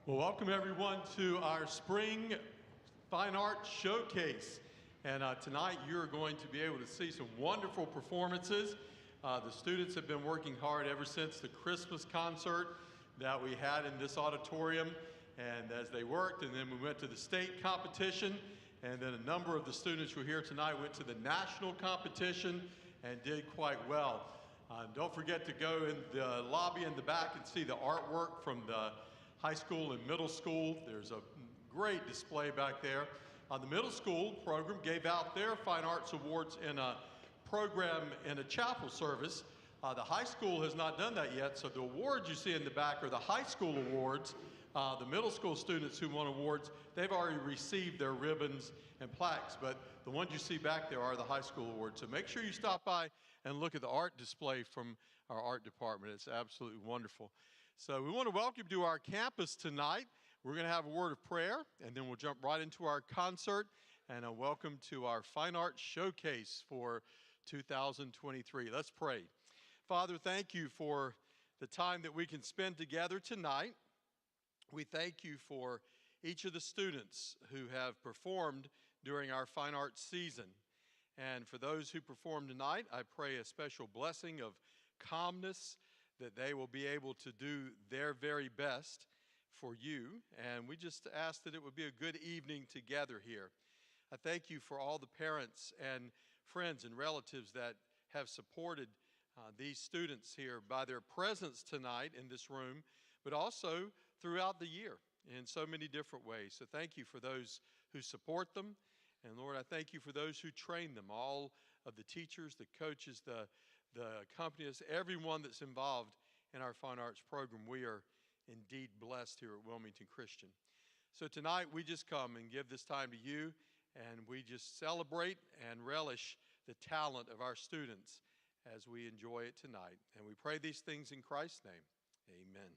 Well, welcome everyone to our Spring Fine Arts Showcase. And tonight you're going to be able to see some wonderful performances. The students have been working hard ever since the Christmas concert that we had in this auditorium. And as they worked, and then we went to the state competition, and then a number of the students who are here tonight went to the national competition and did quite well. Don't forget to go in the lobby in the back and see the artwork from the high school and middle school. There's a great display back there. The middle school program gave out their Fine Arts Awards in a program in a chapel service. The high school has not done that yet, so the awards you see in the back are the high school awards. The middle school students who won awards, they've already received their ribbons and plaques, but the ones you see back there are the high school awards. So make sure you stop by and look at the art display from our art department. It's absolutely wonderful. So we want to welcome you to our campus tonight. We're going to have a word of prayer, and then we'll jump right into our concert, and a welcome to our Fine Arts Showcase for 2023. Let's pray. Father, thank you for the time that we can spend together tonight. We thank you for each of the students who have performed during our Fine Arts season. And for those who perform tonight, I pray a special blessing of calmness, that they will be able to do their very best for you. And we just ask that it would be a good evening together here. I thank you for all the parents and friends and relatives that have supported these students here by their presence tonight in this room, but also throughout the year in so many different ways. So thank you for those who support them. And Lord, I thank you for those who train them, all of the teachers, the coaches, the accompanists, everyone that's involved in our fine arts program. We are indeed blessed here at Wilmington Christian. So tonight we just come and give this time to you, and we just celebrate and relish the talent of our students as we enjoy it tonight. And we pray these things in Christ's name. Amen.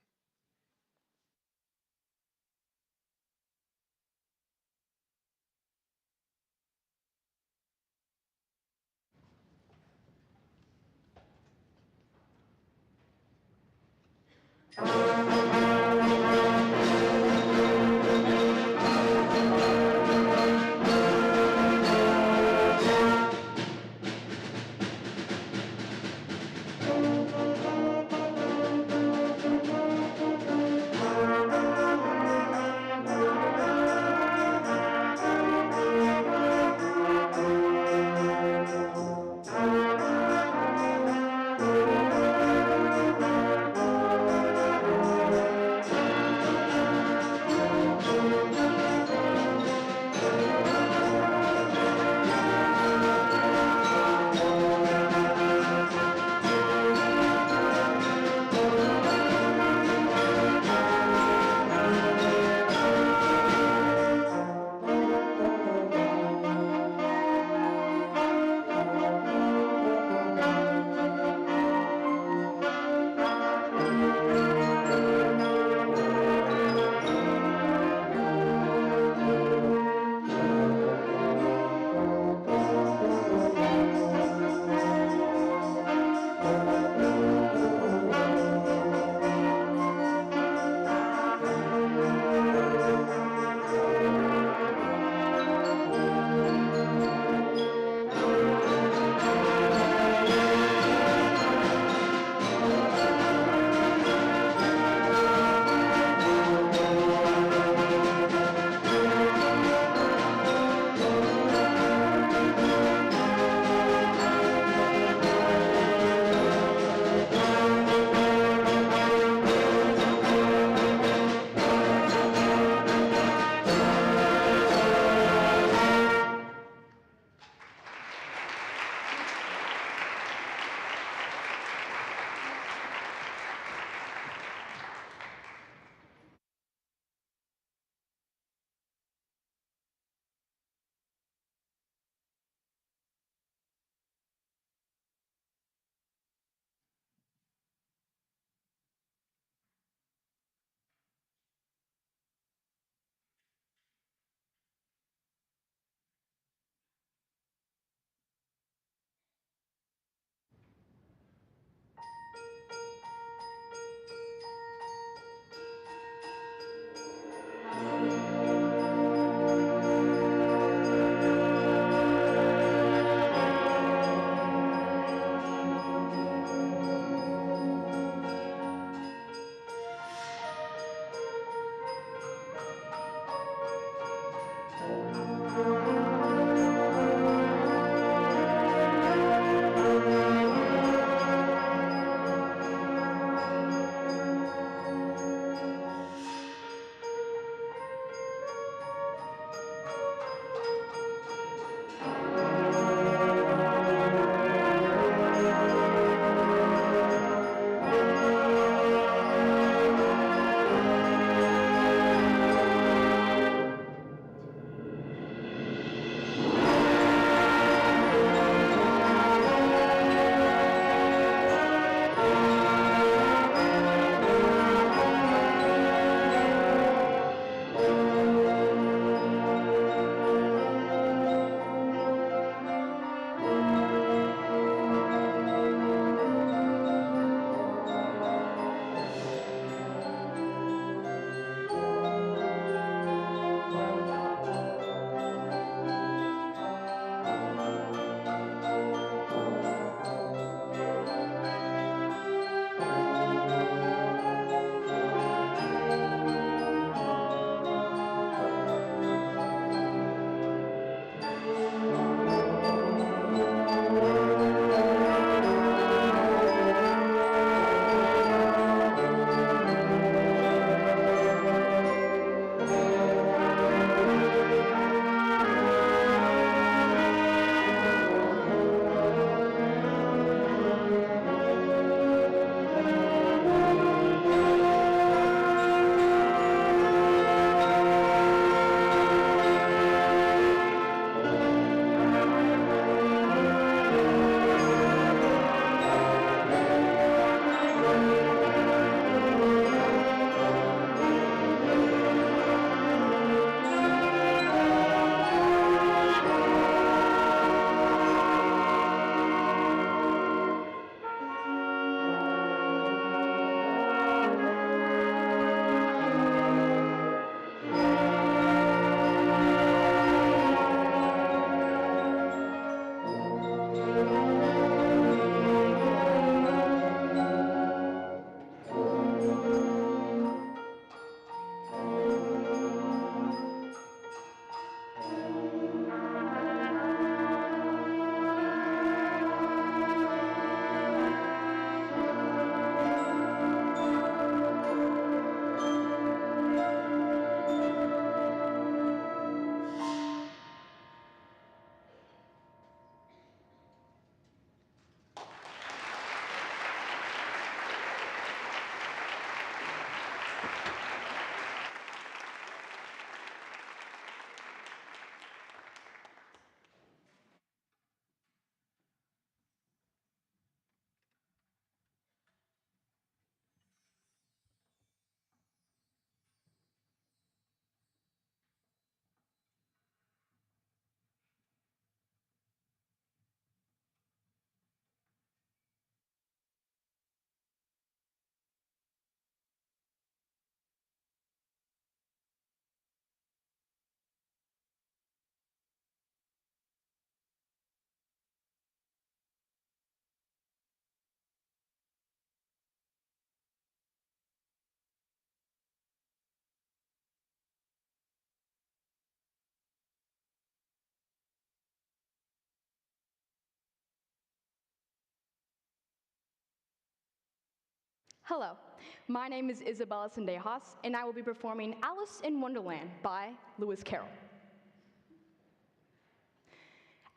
Hello, my name is Isabella Sendejas, and I will be performing Alice in Wonderland by Lewis Carroll.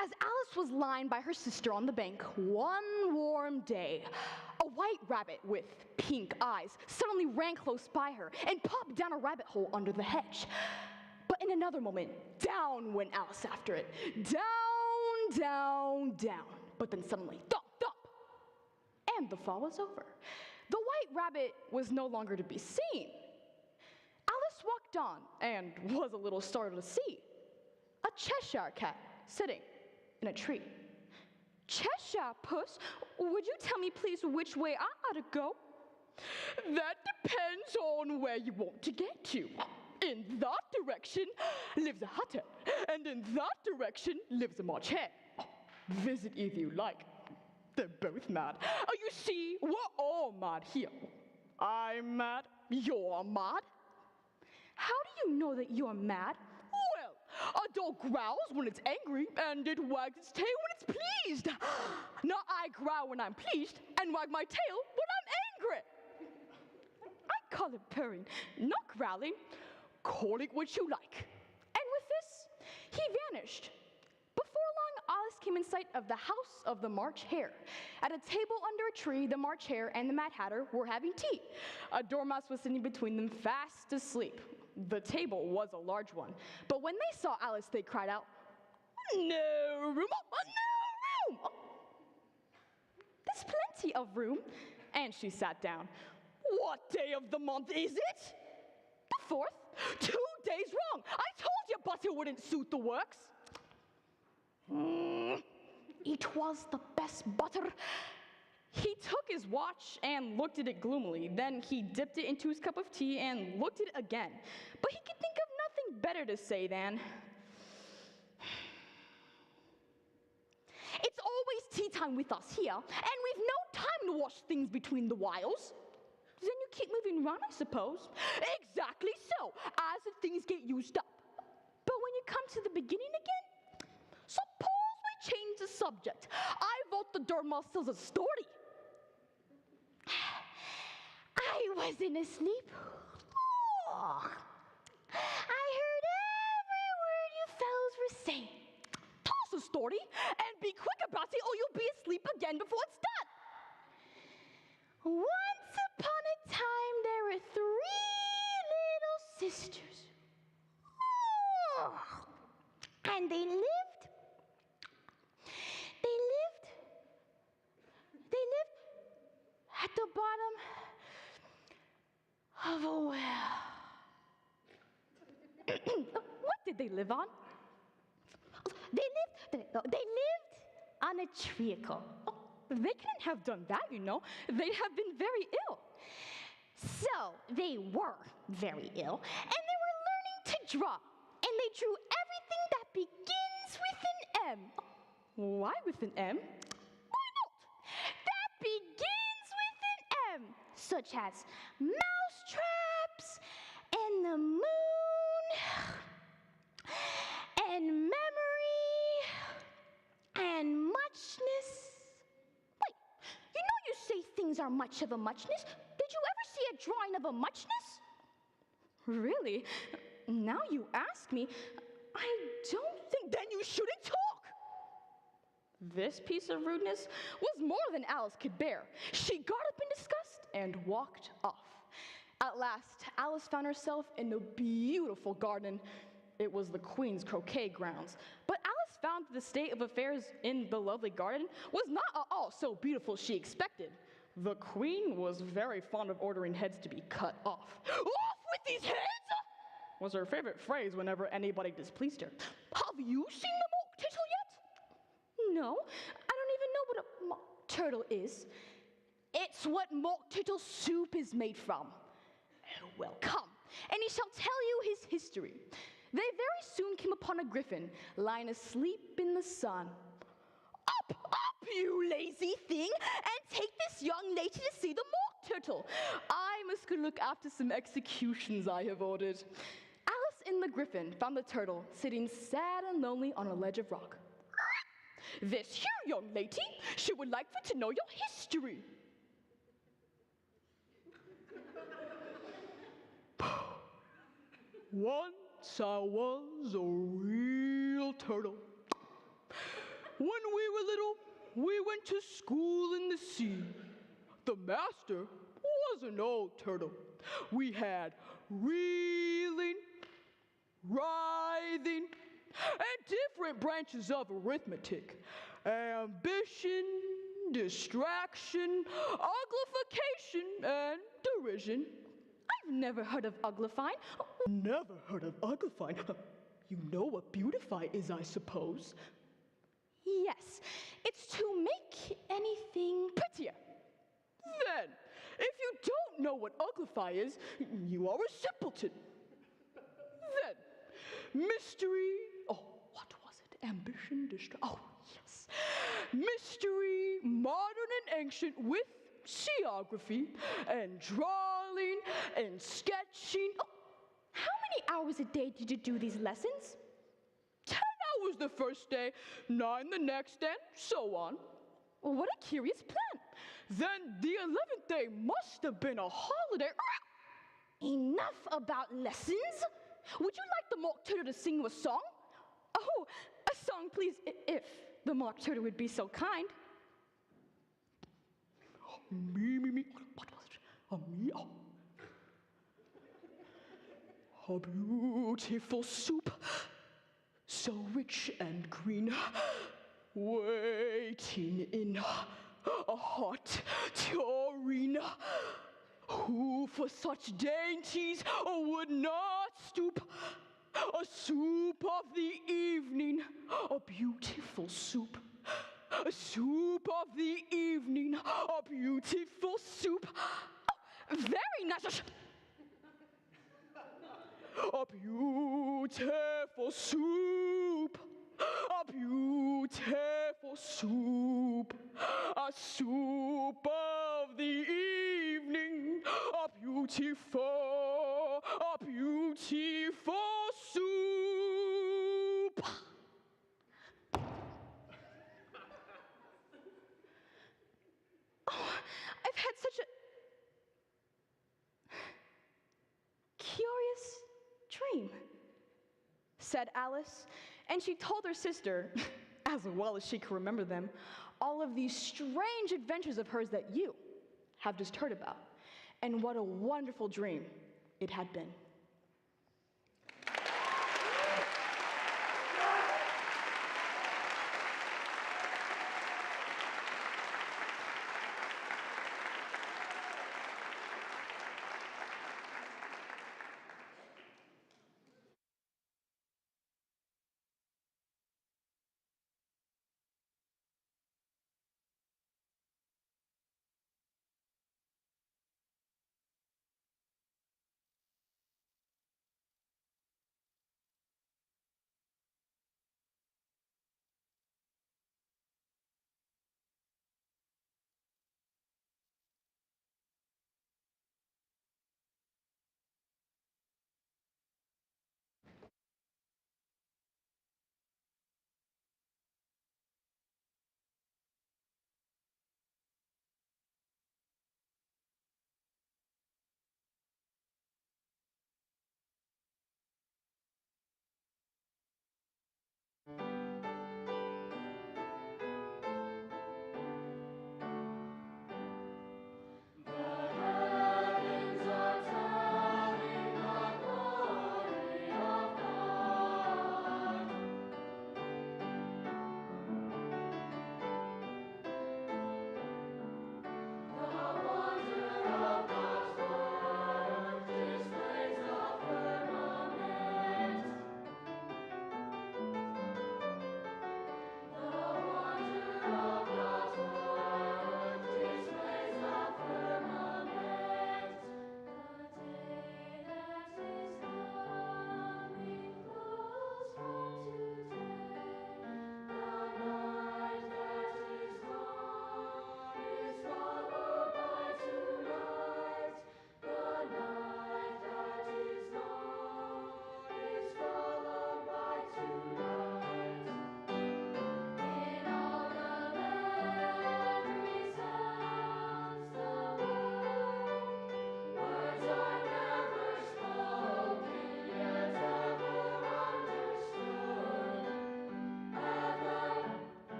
As Alice was lying by her sister on the bank one warm day, a white rabbit with pink eyes suddenly ran close by her and popped down a rabbit hole under the hedge. But in another moment, down went Alice after it. Down, down, down. But then suddenly, thump, thump. And the fall was over. The white rabbit was no longer to be seen. Alice walked on and was a little startled to see a Cheshire cat sitting in a tree. Cheshire puss, would you tell me please which way I ought to go? That depends on where you want to get to. In that direction lives a hatter, and in that direction lives a March hare. Visit if you like. They're both mad. Oh, you see, we're all mad here. I'm mad, you're mad. How do you know that you're mad? Well, a dog growls when it's angry, and it wags its tail when it's pleased. Now I growl when I'm pleased, and wag my tail when I'm angry. I call it purring, not growling. Call it what you like. And with this, he vanished. Before long, Alice came in sight of the house of the March Hare. At a table under a tree, the March Hare and the Mad Hatter were having tea. A dormouse was sitting between them, fast asleep. The table was a large one, but when they saw Alice, they cried out, "No room! No room!" "There's plenty of room," and she sat down. "What day of the month is it?" "The 4th. 2 days wrong. I told you butter wouldn't suit the works." It was the best butter. He took his watch and looked at it gloomily. Then he dipped it into his cup of tea and looked at it again. But he could think of nothing better to say than, "It's always tea time with us here, and we've no time to wash things between the whiles." "Then you keep moving around, I suppose." "Exactly so, as the things get used up. But when you come to the beginning again, suppose we change the subject. I vote the dormouse tells a story." "I wasn't asleep. Oh, I heard every word you fellows were saying." "Tell us a story, and be quick about it, or you'll be asleep again before it's done." "Once upon a time, there were 3 little sisters. Oh, and they lived at the bottom of a well." "What did they live on?" They lived on a treacle." "Oh, they couldn't have done that, you know. They'd have been very ill." "So they were very ill, and they were learning to draw, and they drew everything that begins with an M." "Why with an M?" "Why not? That begins with an M, such as mousetraps, and the moon, and memory, and muchness." Wait, you know you say things are much of a muchness. Did you ever see a drawing of a muchness? "Really? Now you ask me, I don't think." "Then you shouldn't talk." This piece of rudeness was more than Alice could bear. She got up in disgust and walked off. At last, Alice found herself in a beautiful garden. It was the Queen's croquet grounds. But Alice found that the state of affairs in the lovely garden was not at all so beautiful as she expected. The Queen was very fond of ordering heads to be cut off. "Off with these heads!" was her favorite phrase whenever anybody displeased her. "Have you seen the mock turtle yet?" "No, I don't even know what a mock turtle is." "It's what mock turtle soup is made from." "Oh, well, come, and he shall tell you his history. They very soon came upon a griffin lying asleep in the sun. Up, you lazy thing, and take this young lady to see the mock turtle. I must go look after some executions I have ordered." Alice and the griffin found the turtle sitting sad and lonely on a ledge of rock. "This here young lady, she would like for to know your history." Once I was a real turtle. When we were little, we went to school in the sea. The master was an old turtle. We had reeling, writhing, and different branches of arithmetic. Ambition, distraction, uglification, and derision. I've never heard of uglifying. Never heard of uglifying? You know what beautify is, I suppose. Yes, it's to make anything prettier. Then, if you don't know what uglify is, you are a simpleton. Then, mystery, oh, what was it? Ambition, oh, yes. Mystery, modern and ancient with geography and drawing and sketching. Oh, How many hours a day did you do these lessons? 10 hours the first day, 9 the next, and so on. Well, what a curious plan. Then the 11th day must have been a holiday. Enough about lessons. Would you like the mock turtle to sing you a song? Oh, a song, please, if the mock turtle would be so kind. Me. What was it? Me. Oh. A beautiful soup, so rich and green, waiting in a hot tureen. Who for such dainties would not stoop? A soup of the evening, a beautiful soup. A soup of the evening, a beautiful soup. Oh, very nice. A beautiful soup, a beautiful soup, a soup of the evening, a beautiful soup. Oh, I've had such a curious dream, said Alice, and she told her sister, as well as she could remember them, all of these strange adventures of hers that you have just heard about. And what a wonderful dream it had been.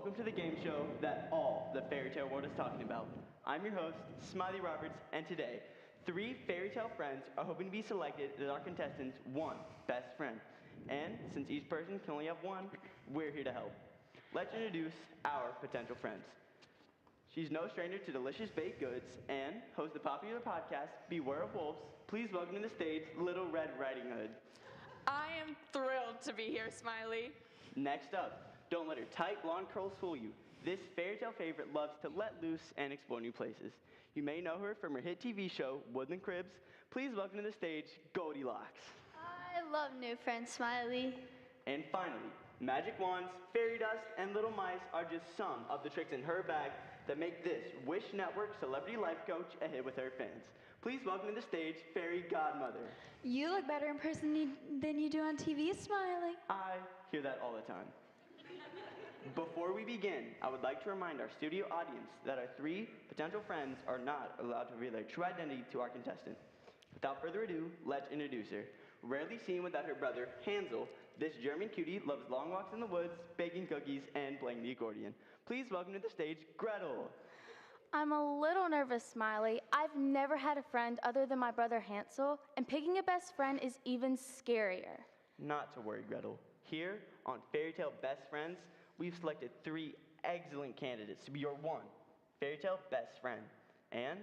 welcome to the game show that all the fairy tale world is talking about. I'm your host, Smiley Roberts, and today, 3 fairy tale friends are hoping to be selected as our contestants' 1 best friend. And since each person can only have 1, we're here to help. Let's introduce our potential friends. She's no stranger to delicious baked goods and hosts the popular podcast, Beware of Wolves. Please welcome to the stage, Little Red Riding Hood. I am thrilled to be here, Smiley. Next up, don't let her tight blonde curls fool you. This fairy tale favorite loves to let loose and explore new places. You may know her from her hit TV show, Woodland Cribs. Please welcome to the stage, Goldilocks. I love new friends, Smiley. And finally, magic wands, fairy dust, and little mice are just some of the tricks in her bag that make this Wish Network celebrity life coach a hit with her fans. Please welcome to the stage, Fairy Godmother. You look better in person than you do on TV, Smiley. I hear that all the time. Before we begin, I would like to remind our studio audience that our 3 potential friends are not allowed to reveal their true identity to our contestant. Without further ado, let's introduce her. Rarely seen without her brother, Hansel, this German cutie loves long walks in the woods, baking cookies, and playing the accordion. Please welcome to the stage, Gretel. I'm a little nervous, Smiley. I've never had a friend other than my brother Hansel, and picking a best friend is even scarier. Not to worry, Gretel. Here on Fairy Tale Best Friends, we've selected 3 excellent candidates to be your 1 Fairy Tale Best Friend. And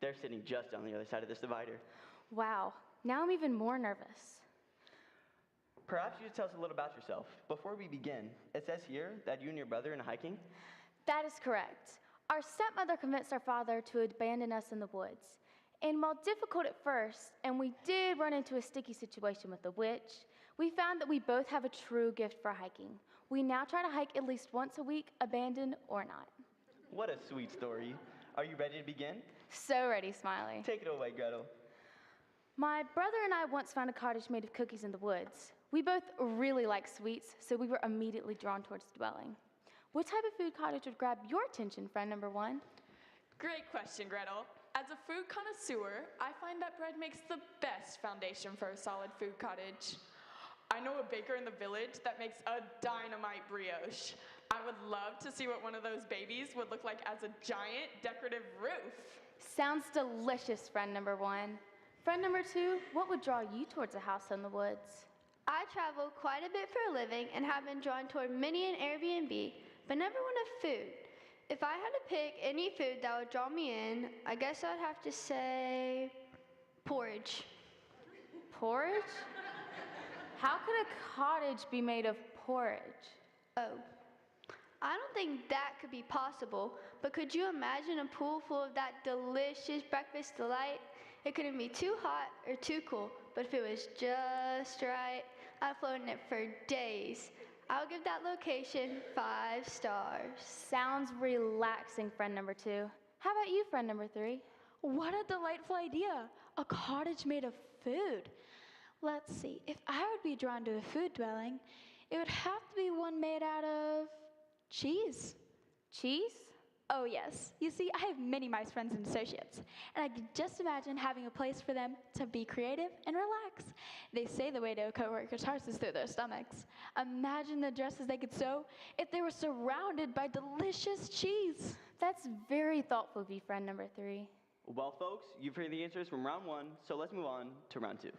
they're sitting just on the other side of this divider. Wow, now I'm even more nervous. Perhaps you could tell us a little about yourself. Before we begin, it says here that you and your brother are hiking. That is correct. Our stepmother convinced our father to abandon us in the woods. And while difficult at first, and we did run into a sticky situation with a witch, we found that we both have a true gift for hiking. We now try to hike at least once a week, abandoned or not. What a sweet story. Are you ready to begin? So ready, Smiley. Take it away, Gretel. My brother and I once found a cottage made of cookies in the woods. We both really like sweets, so we were immediately drawn towards the dwelling. What type of food cottage would grab your attention, friend number 1? Great question, Gretel. As a food connoisseur, I find that bread makes the best foundation for a solid food cottage. I know a baker in the village that makes a dynamite brioche. I would love to see what one of those babies would look like as a giant decorative roof. Sounds delicious, friend number 1. Friend number 2, what would draw you towards a house in the woods? I travel quite a bit for a living and have been drawn toward many an Airbnb, but never one of food. If I had to pick any food that would draw me in, I guess I'd have to say porridge. Porridge? How could a cottage be made of porridge? Oh, I don't think that could be possible, but could you imagine a pool full of that delicious breakfast delight? It couldn't be too hot or too cool, but if it was just right, I'd float in it for days. I'll give that location 5 stars. Sounds relaxing, friend number 2. How about you, friend number 3? What a delightful idea. A cottage made of food. Let's see, if I would be drawn to a food dwelling, it would have to be one made out of cheese. Cheese? Oh yes, you see, I have many mice friends and associates, and I can just imagine having a place for them to be creative and relax. They say the way to a coworker's heart is through their stomachs. Imagine the dresses they could sew if they were surrounded by delicious cheese. That's very thoughtful of you, friend number 3. Well, folks, you've heard the answers from round 1, so let's move on to round 2.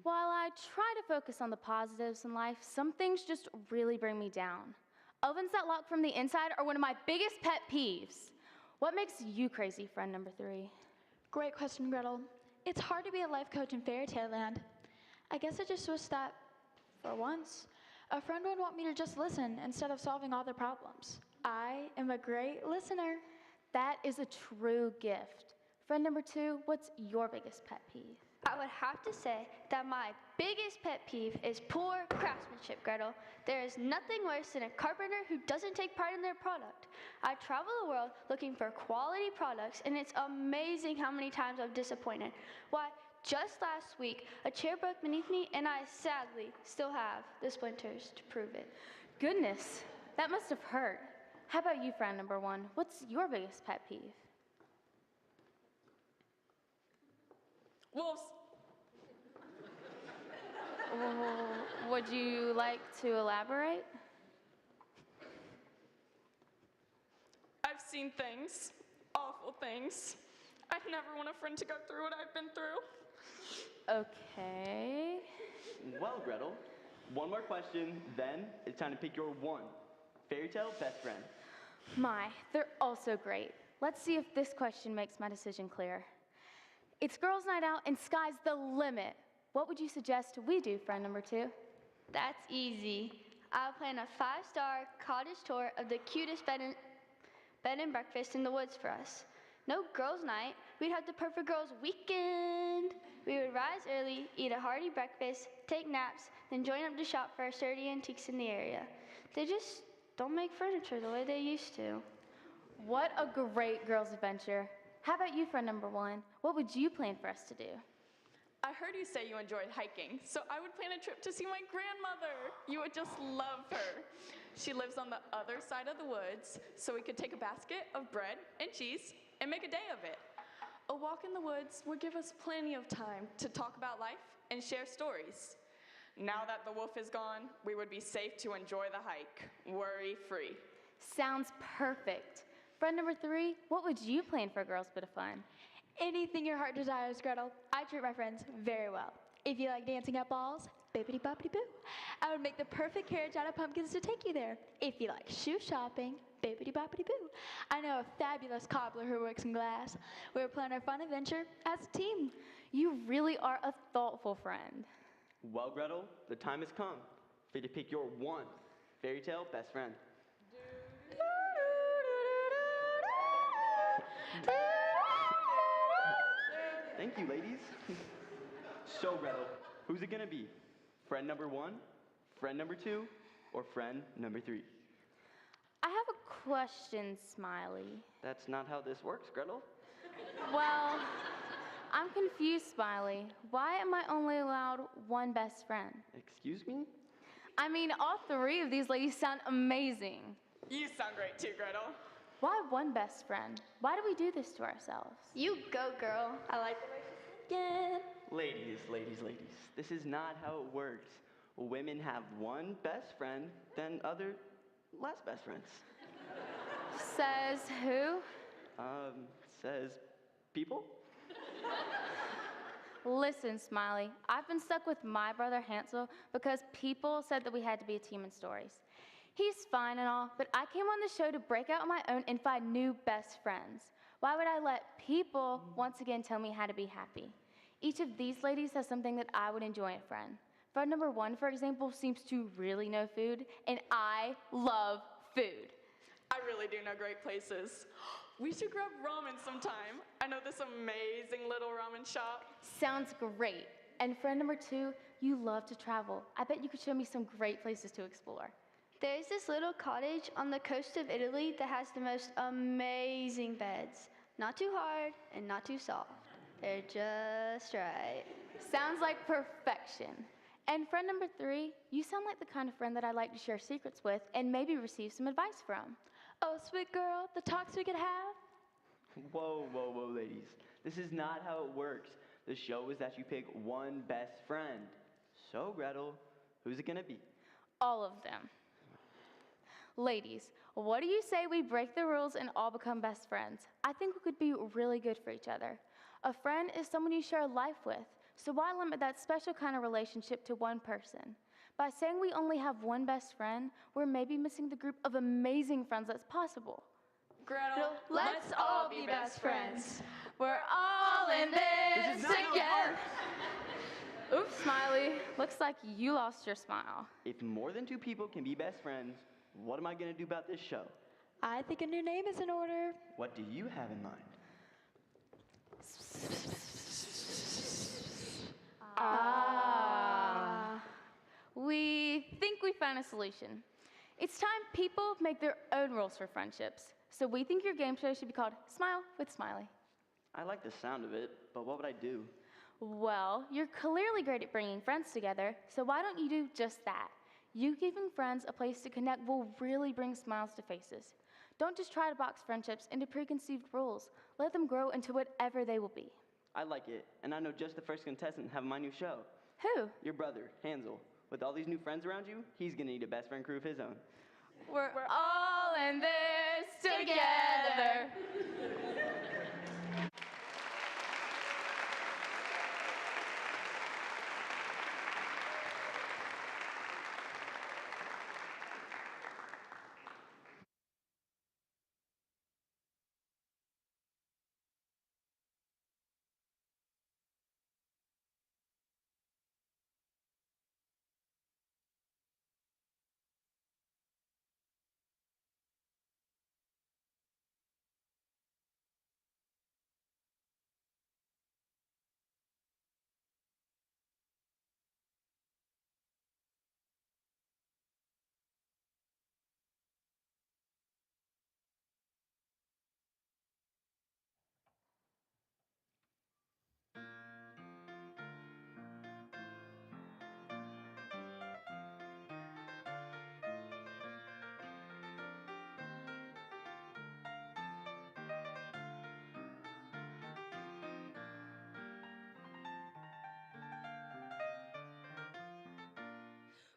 While I try to focus on the positives in life, some things just really bring me down. Ovens that lock from the inside are one of my biggest pet peeves. What makes you crazy, friend number 3? Great question, Gretel. It's hard to be a life coach in fairy tale land. I guess I just wish that, for once, a friend would want me to just listen instead of solving all their problems. I am a great listener. That is a true gift. Friend number 2, what's your biggest pet peeve? I would have to say that my biggest pet peeve is poor craftsmanship, Gretel. There is nothing worse than a carpenter who doesn't take pride in their product. I travel the world looking for quality products, and it's amazing how many times I'm disappointed. Why, just last week, a chair broke beneath me, and I sadly still have the splinters to prove it. Goodness, that must have hurt. How about you, friend number 1? What's your biggest pet peeve? Wolves. Would you like to elaborate? seen things, awful things. I'd never want a friend to go through what I've been through. Okay. Well, Gretel, one more question, then it's time to pick your one fairy tale best friend. My, they're all so great. Let's see if this question makes my decision clear. It's girls' night out and sky's the limit. What would you suggest we do, friend number 2? That's easy. I'll plan a 5-star cottage tour of the cutest bed and breakfast in the woods for us. No girls' night. We'd have the perfect girls' weekend. We would rise early, eat a hearty breakfast, take naps, then join up to shop for our sturdy antiques in the area. They just don't make furniture the way they used to. What a great girls' adventure. How about you, friend number 1? What would you plan for us to do? I heard you say you enjoyed hiking, so I would plan a trip to see my grandmother. You would just love her. She lives on the other side of the woods, so we could take a basket of bread and cheese and make a day of it. A walk in the woods would give us plenty of time to talk about life and share stories. Now that the wolf is gone, we would be safe to enjoy the hike, worry-free. Sounds perfect. Friend number 3, what would you plan for a girls' bit of fun? Anything your heart desires, Gretel. I treat my friends very well. If you like dancing at balls, bippity-boppity-boo. I would make the perfect carriage out of pumpkins to take you there. If you like shoe shopping, bippity-boppity-boo. I know a fabulous cobbler who works in glass. We would plan our fun adventure as a team. You really are a thoughtful friend. Well, Gretel, the time has come for you to pick your one fairy tale best friend. Thank you, ladies. So, Gretel, who's it gonna be? Friend number 1, friend number 2, or friend number 3? I have a question, Smiley. That's not how this works, Gretel. Well, I'm confused, Smiley. Why am I only allowed one best friend? Excuse me? I mean, all 3 of these ladies sound amazing. You sound great too, Gretel. Why one best friend? Why do we do this to ourselves? You go, girl. I like the way she's thinking. Ladies, this is not how it works. Women have one best friend, then other less best friends. Says who? Says people? Listen, Smiley, I've been stuck with my brother Hansel because people said that we had to be a team in stories. He's fine and all, but I came on the show to break out on my own and find new best friends. Why would I let people once again tell me how to be happy? Each of these ladies has something that I would enjoy in a friend. Friend number 1, for example, seems to really know food, and I love food. I really do know great places. We should grab ramen sometime. I know this amazing little ramen shop. Sounds great. And friend number 2, you love to travel. I bet you could show me some great places to explore. There's this little cottage on the coast of Italy that has the most amazing beds. Not too hard and not too soft. They're just right. Sounds like perfection. And friend number 3, you sound like the kind of friend that I like to share secrets with and maybe receive some advice from. Oh, sweet girl, the talks we could have. Whoa, ladies. This is not how it works. The show is that you pick one best friend. So, Gretel, who's it gonna be? All of them. Ladies, what do you say we break the rules and all become best friends? I think we could be really good for each other. A friend is someone you share life with, so why limit that special kind of relationship to one person? By saying we only have one best friend, we're maybe missing the group of amazing friends that's possible. Gretel, Let's all be best friends. We're all in this This is not how it together. works. Oops, Smiley. Looks like you lost your smile. If more than 2 people can be best friends, what am I gonna do about this show? I think a new name is in order. What do you have in mind? We think we found a solution. It's time people make their own rules for friendships. So we think your game show should be called Smile with Smiley. I like the sound of it, but what would I do? Well, you're clearly great at bringing friends together, so why don't you do just that? You giving friends a place to connect will really bring smiles to faces. Don't just try to box friendships into preconceived rules. Let them grow into whatever they will be. I like it, and I know just the first contestant having my new show. Who? Your brother, Hansel. With all these new friends around you, he's gonna need a best friend crew of his own. We're all all in this together.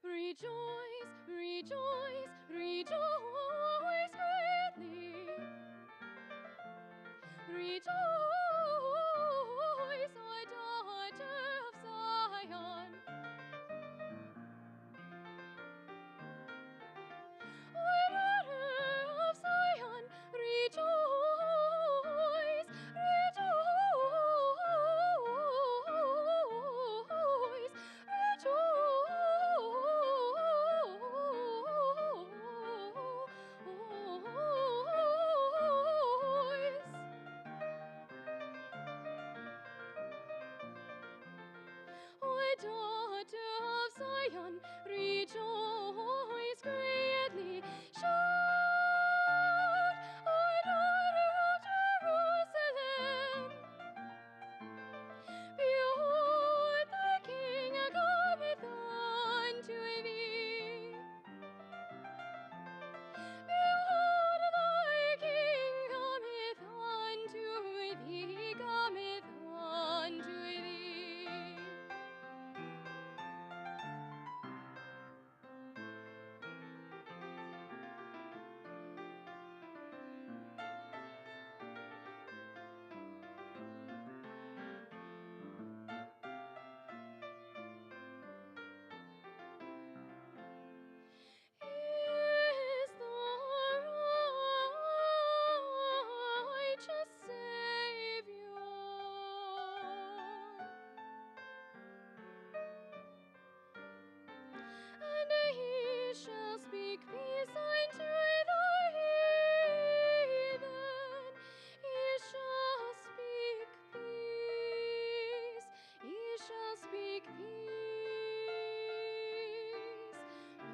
Rejoice, rejoice, rejoice greatly. Rejoice, O daughter of Zion. O daughter of Zion, rejoice, rejoice, rejoice. O daughter of Zion, rejoice greatly. Shout, O daughter of Jerusalem. Behold, thy King cometh unto thee. Behold, thy King cometh unto thee, cometh unto thee. Is the righteous Savior, and he shall speak peace unto the heathen. He shall speak peace. He shall speak peace.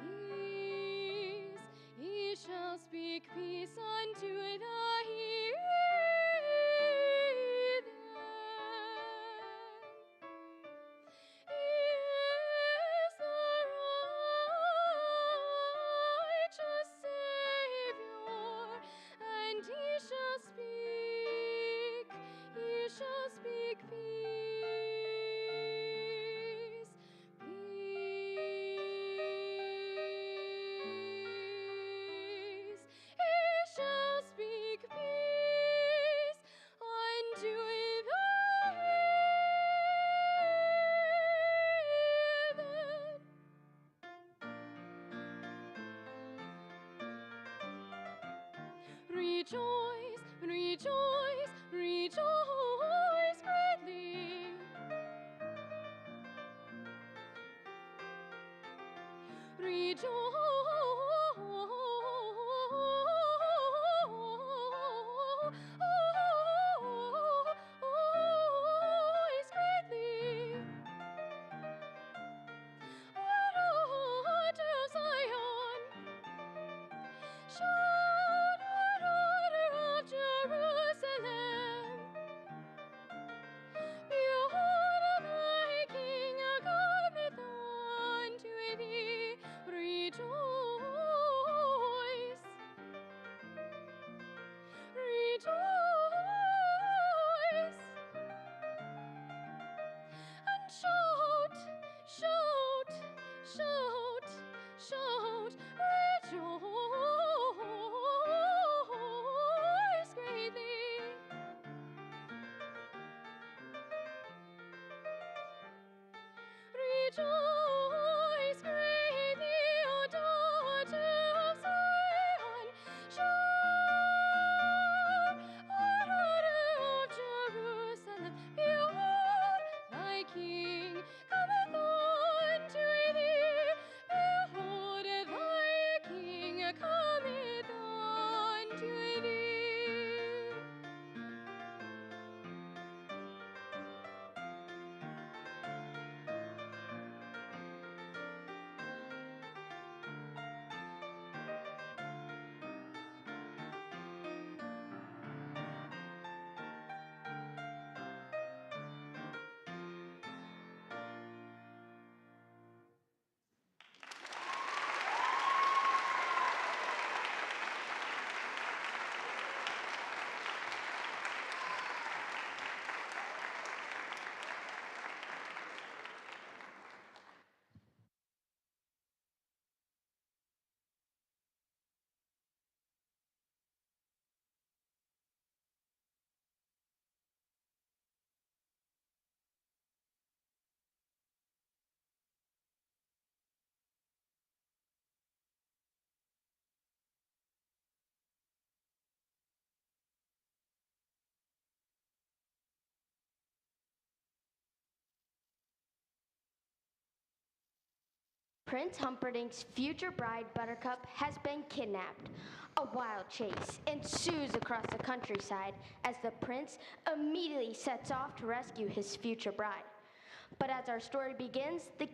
Peace. He shall speak peace unto the heathen. Is the righteous Savior, and he shall speak peace, peace. He shall speak peace unto the heathen. Rejoice, rejoice, rejoice greatly. Rejoice greatly. O daughter of Zion, shout, O daughter of Jerusalem. Behold, thy King cometh unto thee. Rejoice. Prince Humperdinck's future bride, Buttercup, has been kidnapped. A wild chase ensues across the countryside as the prince immediately sets off to rescue his future bride. But as our story begins, the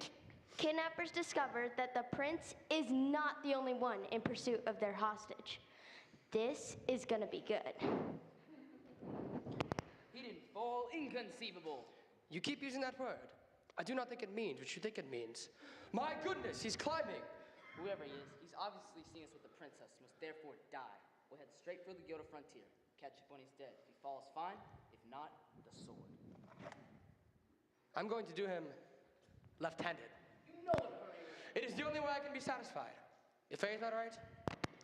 kidnappers discover that the prince is not the only one in pursuit of their hostage. This is gonna be good. He didn't fall. Inconceivable. You keep using that word. I do not think it means what you think it means. My goodness, he's climbing. Whoever he is, he's obviously seen us with the princess, must therefore die. We'll head straight for the Yoda frontier. Catch up when he's dead. If he falls, fine. If not, the sword. I'm going to do him left-handed. You know what hurry It is the only way I can be satisfied. If I ain't that right,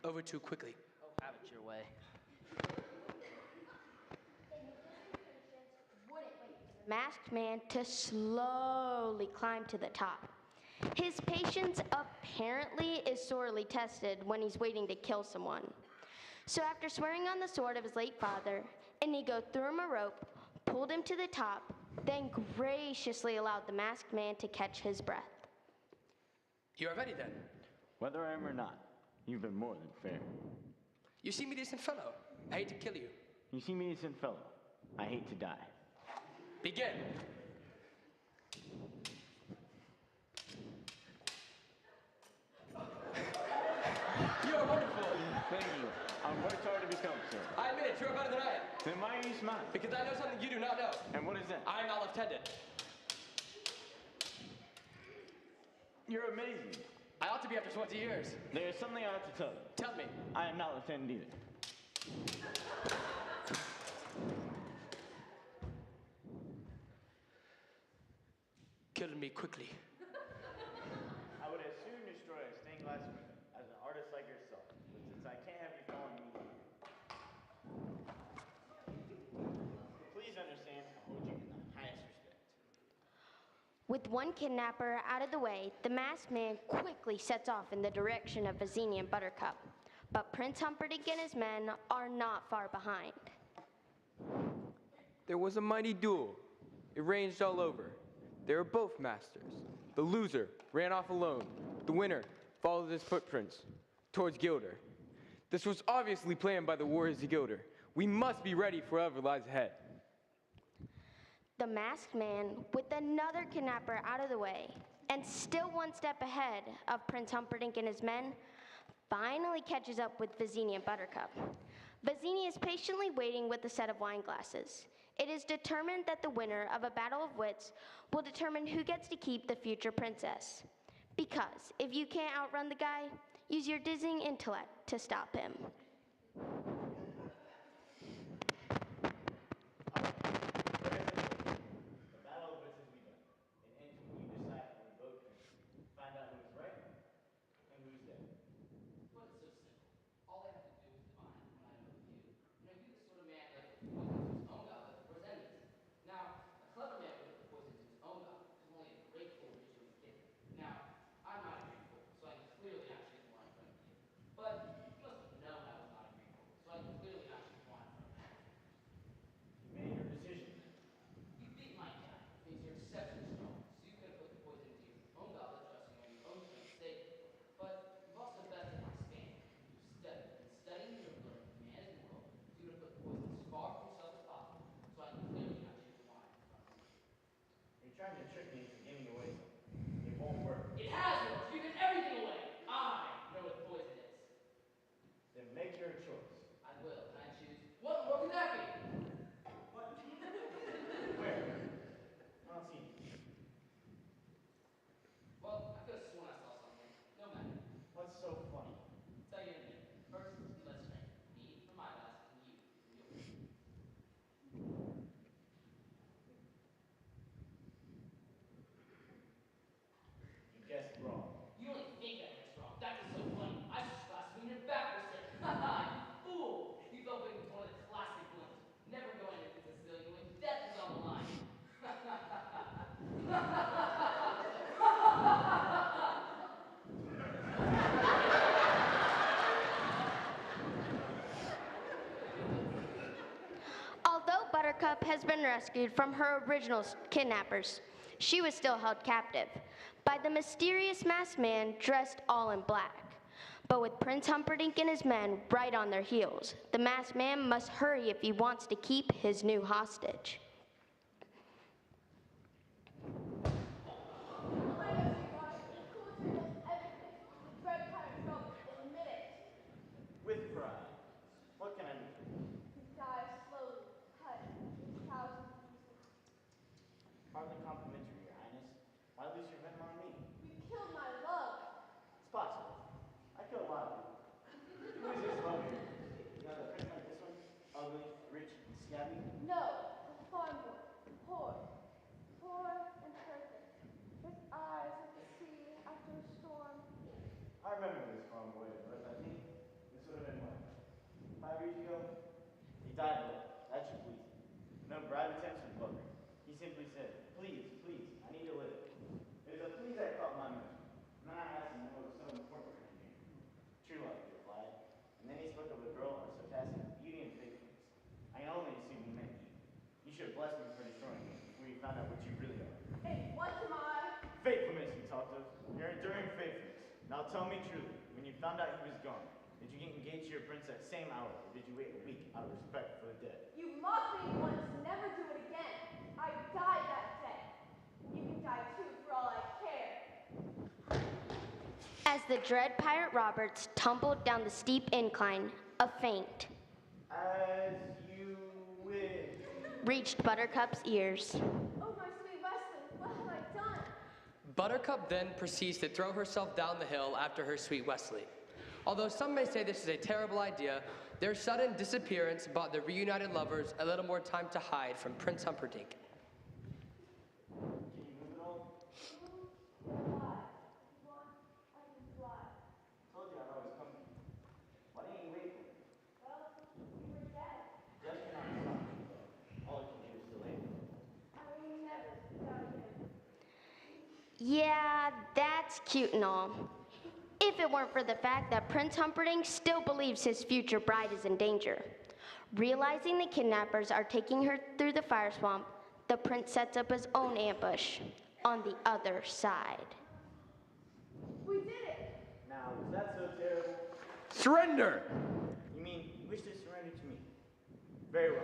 over too quickly. Oh, have it your way. Masked man to slowly climb to the top. His patience apparently is sorely tested when he's waiting to kill someone. So after swearing on the sword of his late father, Inigo threw him a rope, pulled him to the top, then graciously allowed the masked man to catch his breath. You are ready then? Whether I am or not, you've been more than fair. You see me, decent fellow. I hate to kill you. You see me, decent fellow. I hate to die. Begin. You are wonderful. Thank you. I'm worked hard to become, sir. I admit it, you are better than I am. Then why are you smiling? Because I know something you do not know. And what is that? I am not left-handed. You're amazing. I ought to be after 20 years. There is something I have to tell you. Tell me. I am not left-handed either. Kill me quickly. I would as soon destroy a stained glass window as an artist like yourself. But since I can't have you following me, please understand I hold you in the highest respect. With one kidnapper out of the way, the masked man quickly sets off in the direction of Vizzini and Buttercup. But Prince Humperdinck and his men are not far behind. There was a mighty duel. It raged all over. They were both masters. The loser ran off alone. The winner followed his footprints towards Gilder. This was obviously planned by the warriors of Gilder. We must be ready for whatever lies ahead. The masked man, with another kidnapper out of the way, and still one step ahead of Prince Humperdinck and his men, finally catches up with Vizzini and Buttercup. Vizzini is patiently waiting with a set of wine glasses. It is determined that the winner of a battle of wits will determine who gets to keep the future princess. Because if you can't outrun the guy, use your dizzying intellect to stop him. Trying to trick me into giving away something. It won't work. It has worked. You've given everything away. I know what poison is. Then make your choice. I will. Can I choose? What more could that be? What? Where? I don't see anything. Well, I could have sworn I saw something. No matter. What's so funny? Tell you in a minute. First, let's drink. Me for my glass and you for yours. You guessed wrong. You only think I guessed wrong. That is so funny. I just glass when you're backwards. Haha, you fool! You've opened with one of the classic ones. Never going into Sicilian when death is on the line. Although Buttercup has been rescued from her original kidnappers, she was still held captive. by the mysterious masked man dressed all in black. But with Prince Humperdinck and his men right on their heels, the masked man must hurry if he wants to keep his new hostage. With pride. What can I do? Die slowly, cut in thousand pieces. Hardly complimentary, Your Highness. Why lose your venom on me? You killed my love. It's possible. I kill a lot of people. Who is this love here? You have a prince like this one? Ugly, rich, and scabby? No, a farm boy. Poor. Poor and perfect. His eyes like the sea after a storm. I remember this farm boy, but I think this would have been what? 5 years ago? He died though. That should please him. No bribe attempts with Booker. He simply said, please, please, I need to live. It was a please that caught my memory. And then I asked him what was so important for him. True love, he replied. And then he spoke of a girl of surpassing beauty and faithfulness. I can only assume he meant you. You should have blessed me for destroying me before you found out what you really are. Hey, what am I? Faithfulness, you talked of. Your enduring faithfulness. Now tell me truly, when you found out he was gone, did you get engaged to your prince that same hour, or did you wait a week out of respect for the dead? You mocked me once, never do it again. I died that day. You can die too, for all I care. As the dread pirate Roberts tumbled down the steep incline, a faint As you wish. reached Buttercup's ears. Oh, my sweet Wesley, what have I done? Buttercup then proceeds to throw herself down the hill after her sweet Wesley. Although some may say this is a terrible idea, their sudden disappearance bought the reunited lovers a little more time to hide from Prince Humperdinck. Can you move it all? Told you I'd always come to you. Why didn't you wait for me? Well, you were dead. Death cannot stop me, though. All it can do is delay me. I will never die again. Yeah, that's cute and all. If it weren't for the fact that Prince Humperdinck still believes his future bride is in danger. Realizing the kidnappers are taking her through the fire swamp, the prince sets up his own ambush on the other side. We did it. Now, was that so terrible? Surrender! You mean you wish to surrender to me? Very well.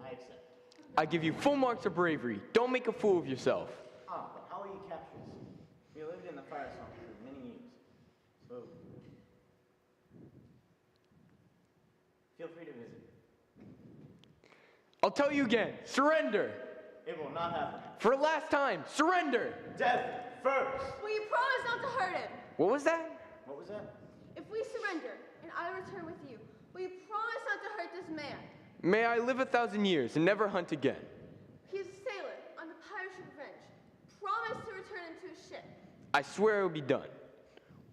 I accept. I give you full marks of bravery. Don't make a fool of yourself. Ah, but how will you capture us? We lived in the fire swamp for many years. So, feel free to visit. I'll tell you again. Surrender! It will not happen. For the last time, surrender! Death first! Will you promise not to hurt him? What was that? What was that? If we surrender and I return with you, will you promise not to hurt this man? May I live 1,000 years and never hunt again. He is a sailor on the pirate ship Revenge. Promise to return him to his ship. I swear it will be done.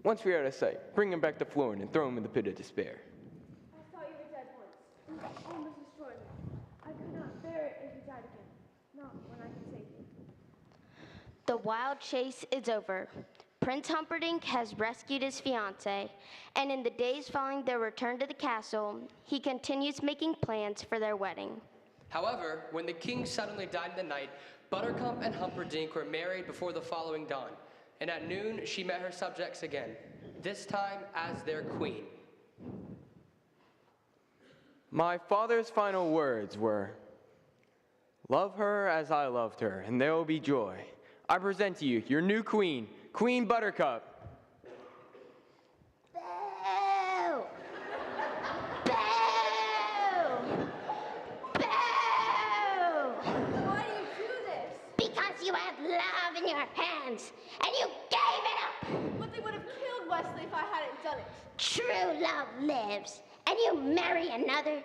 Once we are out of sight, bring him back to Florin and throw him in the pit of despair. I thought you were dead once. You almost destroyed me. I could not bear it if you died again. Not when I could save you. The wild chase is over. Prince Humperdinck has rescued his fiancée, and in the days following their return to the castle, he continues making plans for their wedding. However, when the king suddenly died in the night, Buttercup and Humperdinck were married before the following dawn, and at noon she met her subjects again, this time as their queen. My father's final words were, "Love her as I loved her, and there will be joy. I present to you your new queen, Queen Buttercup." Boo! Boo! Boo! Why do you do this? Because you had love in your hands, and you gave it up! But they would have killed Wesley if I hadn't done it. True love lives, and you marry another.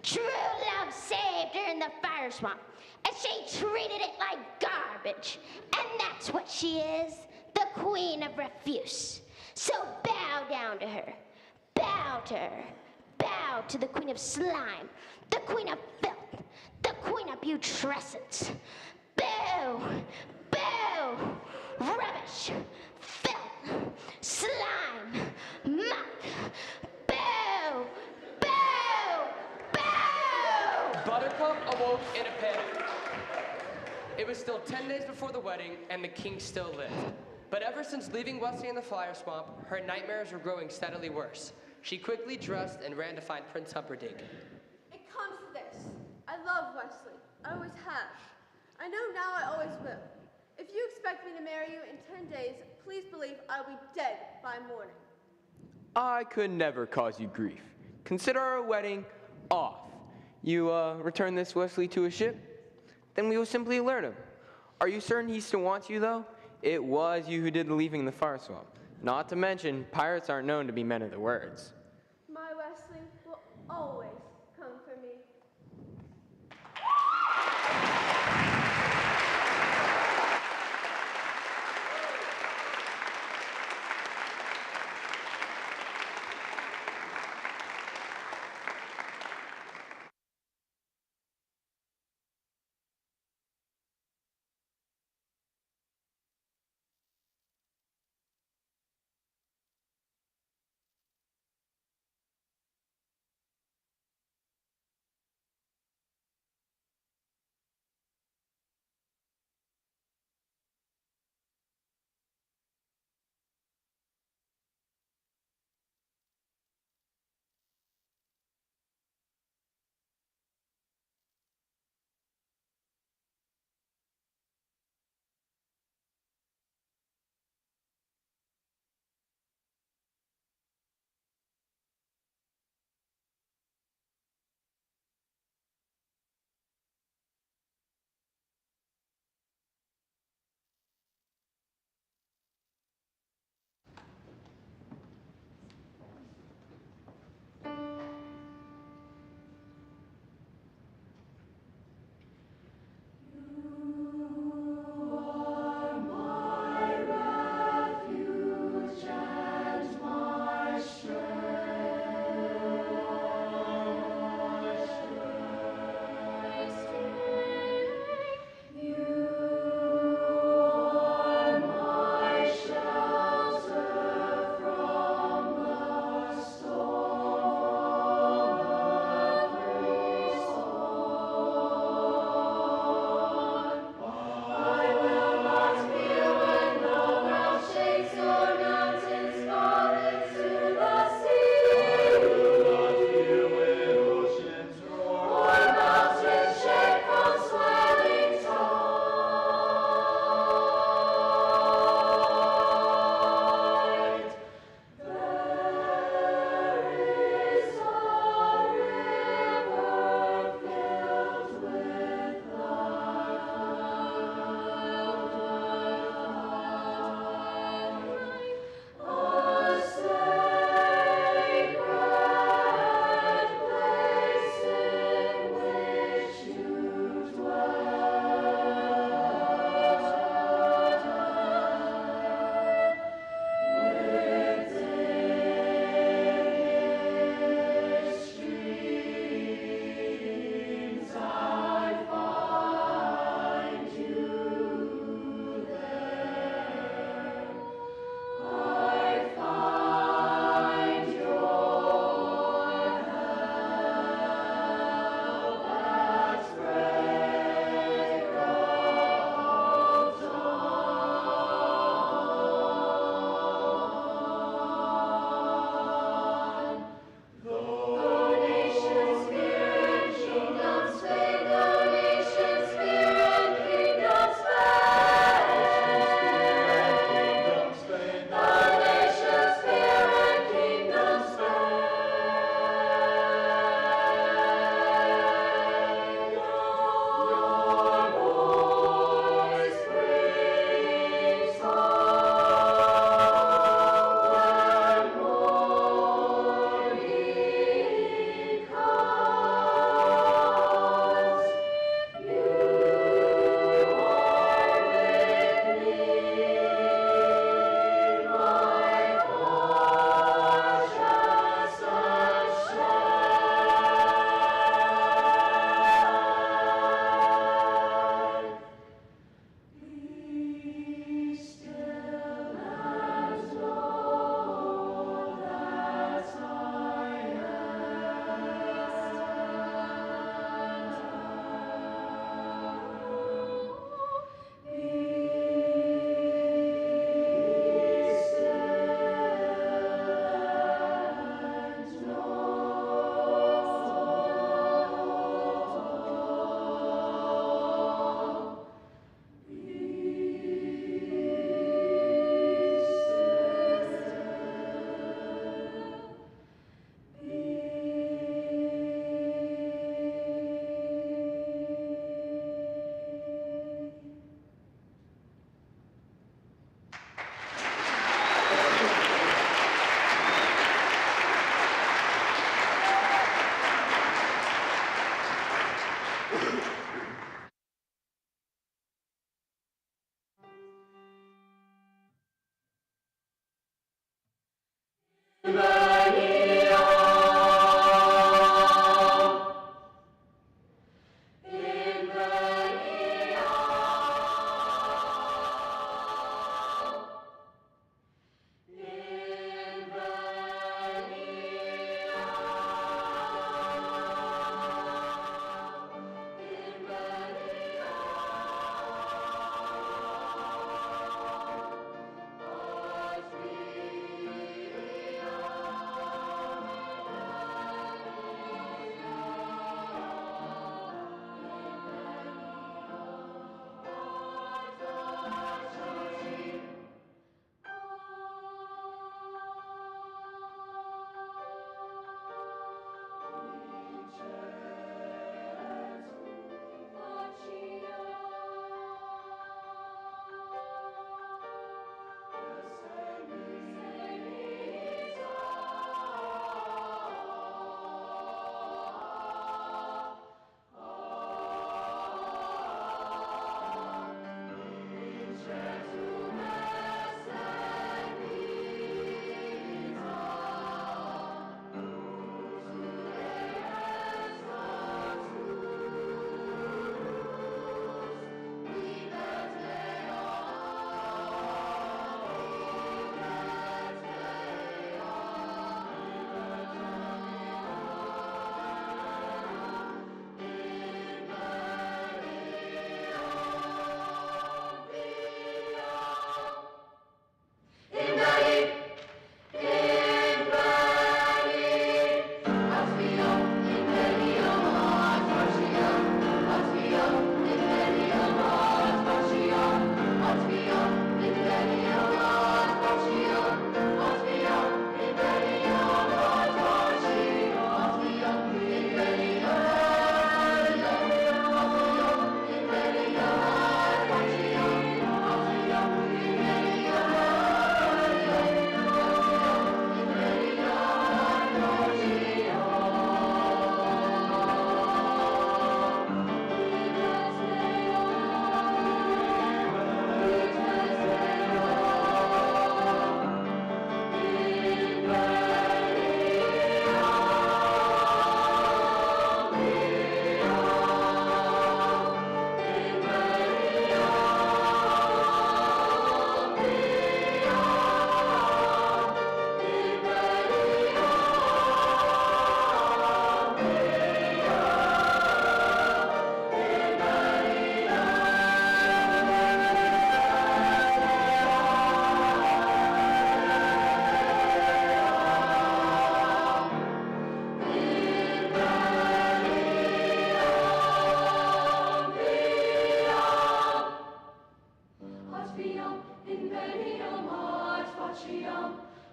True love saved her in the fire swamp, and she treated it like garbage. And that's what she is, the queen of refuse. So bow down to her. Bow to her. Bow to the queen of slime, the queen of filth, the queen of putrescence. Boo! Boo! Rubbish! Filth! Slime! Muck! Boo! Boo! Boo! Buttercup awoke in a panic. It was was still 10 days before the wedding, and the king still lived. But ever since leaving Wesley in the fire swamp, her nightmares were growing steadily worse. She quickly dressed and ran to find Prince Humperdinck. It comes to this. I love Wesley. I always have. I know now I always will. If you expect me to marry you in 10 days, please believe I'll be dead by morning. I could never cause you grief. Consider our wedding off. You return this Wesley to a ship? Then we will simply alert him. Are you certain he still wants you, though? It was you who did the leaving in the fire swamp. Not to mention, pirates aren't known to be men of their words. My Wesley will always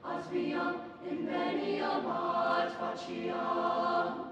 Aspiam in veniam ad faciam.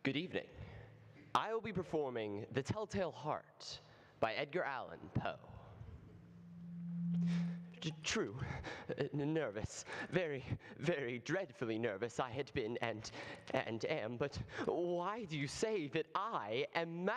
Good evening. I will be performing The Telltale Heart by Edgar Allan Poe. True, nervous, very, very dreadfully nervous I had been and am, but why do you say that I am mad?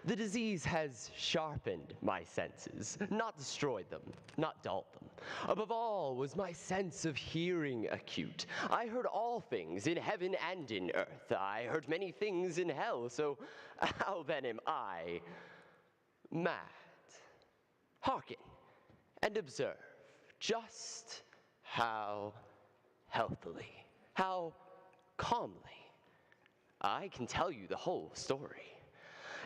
The disease has sharpened my senses, not destroyed them, not dulled them. Above all was my sense of hearing acute. I heard all things in heaven and in earth. I heard many things in hell, so how then am I mad? Hearken and observe just how healthily, how calmly I can tell you the whole story.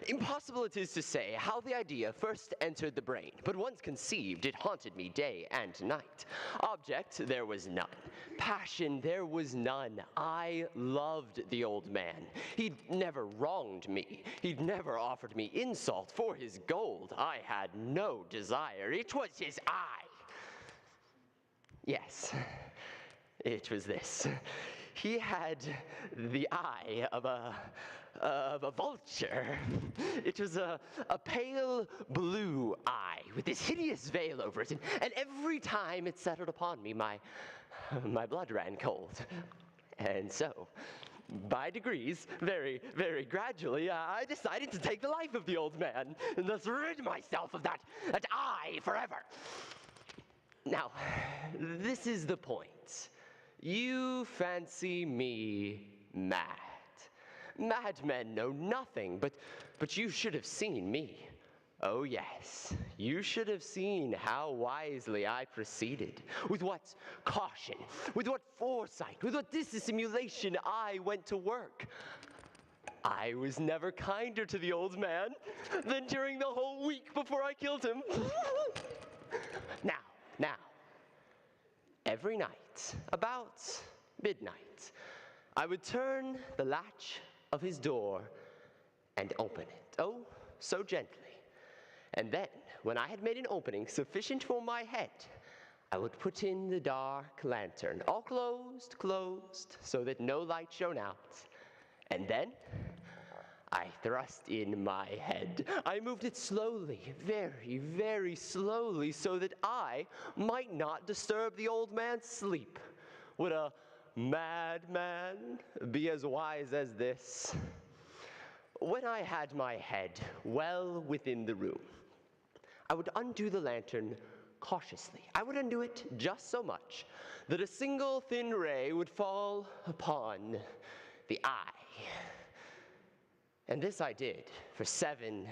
Impossible it is to say how the idea first entered the brain, but once conceived, it haunted me day and night. Object, there was none. Passion, there was none. I loved the old man. He'd never wronged me. He'd never offered me insult for his gold. I had no desire. It was his eye. Yes, it was this. He had the eye of a vulture. It was a pale blue eye with this hideous veil over it, and every time it settled upon me, my blood ran cold. And so, by degrees, very, very gradually, I decided to take the life of the old man, and thus rid myself of that eye forever. Now, this is the point. You fancy me mad. Madmen know nothing, but you should have seen me. Oh yes, you should have seen how wisely I proceeded, with what caution, with what foresight, with what dissimulation I went to work. I was never kinder to the old man than during the whole week before I killed him. Now, every night, about midnight, I would turn the latch of his door and open it, oh, so gently. And then, when I had made an opening sufficient for my head, I would put in the dark lantern, all closed, so that no light shone out. And then, I thrust in my head. I moved it slowly, very, very slowly, so that I might not disturb the old man's sleep. Would a madman be as wise as this? When I had my head well within the room, I would undo the lantern cautiously. I would undo it just so much that a single thin ray would fall upon the eye. And this I did for 7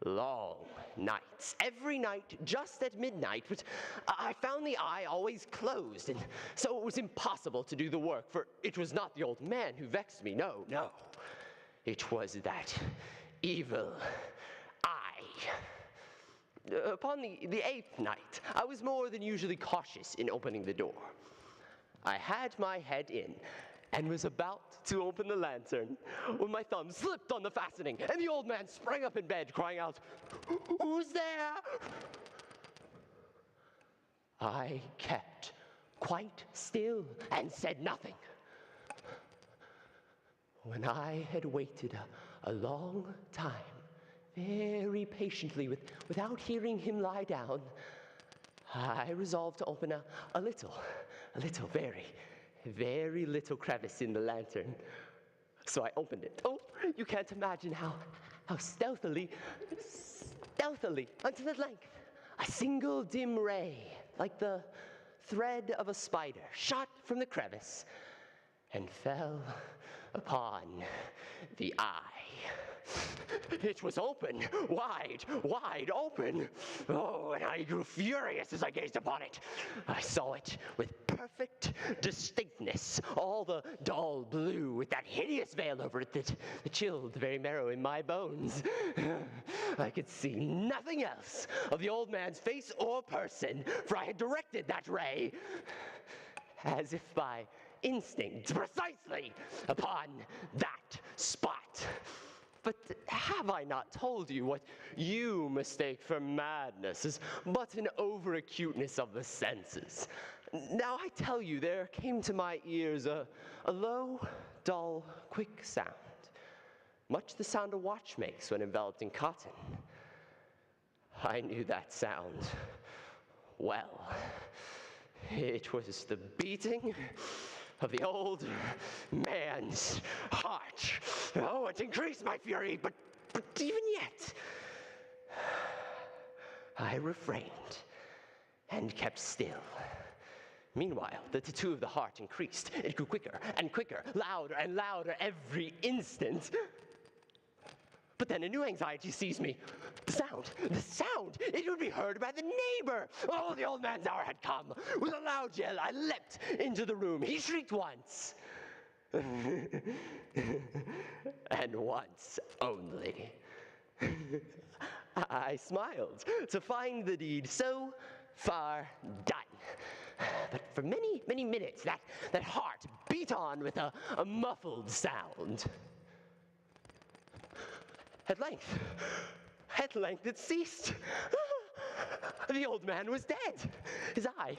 long nights. Every night, just at midnight, but I found the eye always closed, and so it was impossible to do the work, for it was not the old man who vexed me, no. It was that evil eye. Upon the 8th night, I was more than usually cautious in opening the door. I had my head in, and was about to open the lantern when my thumb slipped on the fastening, and the old man sprang up in bed, crying out, "Who's there?" I kept quite still and said nothing. When I had waited a long time, very patiently, without hearing him lie down, I resolved to open a little, very, very little crevice in the lantern. So I opened it. Oh, you can't imagine how stealthily, until at length, a single dim ray, like the thread of a spider, shot from the crevice and fell upon the eye. It was open, wide open. Oh, and I grew furious as I gazed upon it. I saw it with perfect distinctness, all the dull blue with that hideous veil over it that chilled the very marrow in my bones. I could see nothing else of the old man's face or person, for I had directed that ray, as if by instinct, precisely upon that spot. But have I not told you what you mistake for madness is but an over-acuteness of the senses? Now I tell you, there came to my ears a low, dull, quick sound, much the sound a watch makes when enveloped in cotton. I knew that sound well. It was the beating of the old man's heart. Oh, it increased my fury, but even yet, I refrained and kept still. Meanwhile, the tattoo of the heart increased. It grew quicker and quicker, louder and louder every instant. But then a new anxiety seized me. The sound, it would be heard by the neighbor. Oh, the old man's hour had come. With a loud yell, I leapt into the room. He shrieked once. And once only. I smiled to find the deed so far done. But for many, many minutes, that heart beat on with a muffled sound. At length it ceased. The old man was dead. His eye.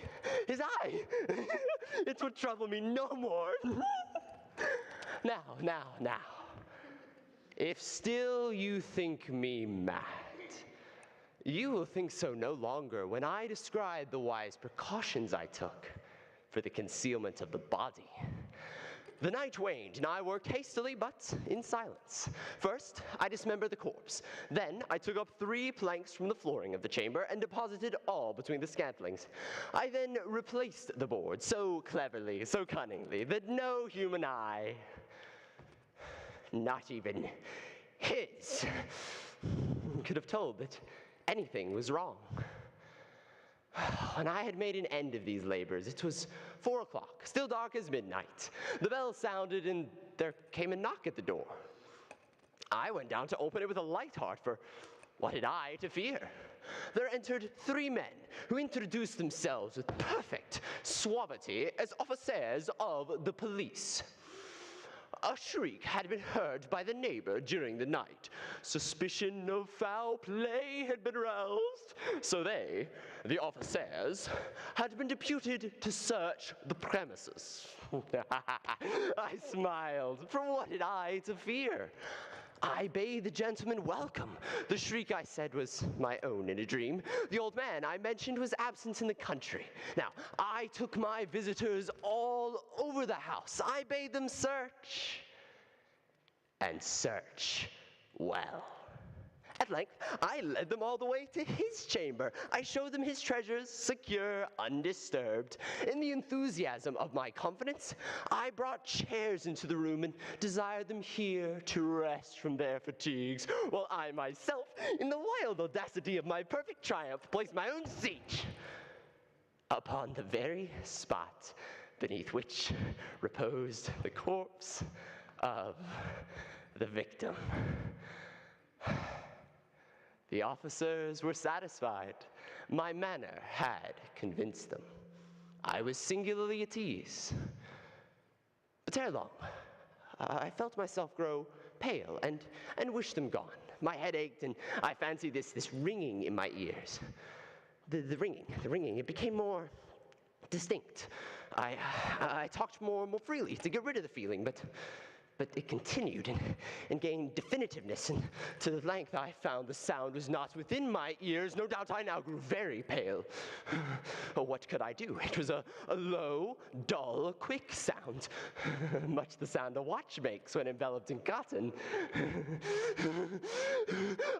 It would trouble me no more. Now. If still you think me mad, you will think so no longer when I describe the wise precautions I took for the concealment of the body. The night waned, and I worked hastily, but in silence. First, I dismembered the corpse. Then, I took up 3 planks from the flooring of the chamber and deposited all between the scantlings. I then replaced the board so cleverly, so cunningly, that no human eye, not even his, could have told that anything was wrong. When I had made an end of these labors, it was 4 o'clock, still dark as midnight. The bell sounded and there came a knock at the door. I went down to open it with a light heart, for what had I to fear? There entered 3 men who introduced themselves with perfect suavity as officers of the police. A shriek had been heard by the neighbor during the night. Suspicion of foul play had been aroused, so they, the officers, had been deputed to search the premises. I smiled, for what had I to fear? I bade the gentleman welcome. The shriek, I said, was my own in a dream. The old man I mentioned was absent in the country. Now, I took my visitors all over the house. I bade them search, and search well. At length, I led them all the way to his chamber. I showed them his treasures, secure, undisturbed. In the enthusiasm of my confidence, I brought chairs into the room and desired them here to rest from their fatigues, while I myself, in the wild audacity of my perfect triumph, placed my own seat upon the very spot beneath which reposed the corpse of the victim. The officers were satisfied. My manner had convinced them. I was singularly at ease. But ere long, I felt myself grow pale and wished them gone. My head ached, and I fancied this ringing in my ears. The ringing, it became more distinct. I talked more freely to get rid of the feeling, but but it continued and gained definitiveness, and to the length I found the sound was not within my ears. No doubt I now grew very pale. Oh, what could I do? It was a low, dull, quick sound, much the sound a watch makes when enveloped in cotton.